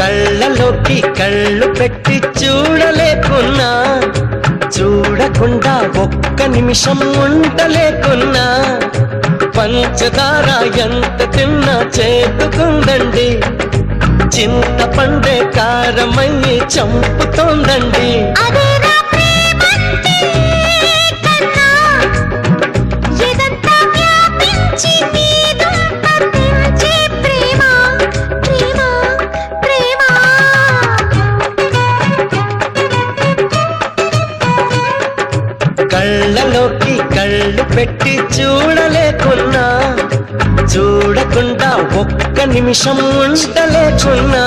కళ్ళలోకి కళ్ళు పెట్టి చూడలేకున్నా, చూడకుండా ఒక్క నిమిషం ఉండలేకున్నా, పంచదార ఎంత తిన్నా చేతుకుందండి, చింతపండే కారమయ్యి చంపుతోందండి. కళ్ళలోకి కళ్ళు పెట్టి చూడలేకున్నా, చూడకుండా ఒక్క నిమిషం ఉండలేకున్నా.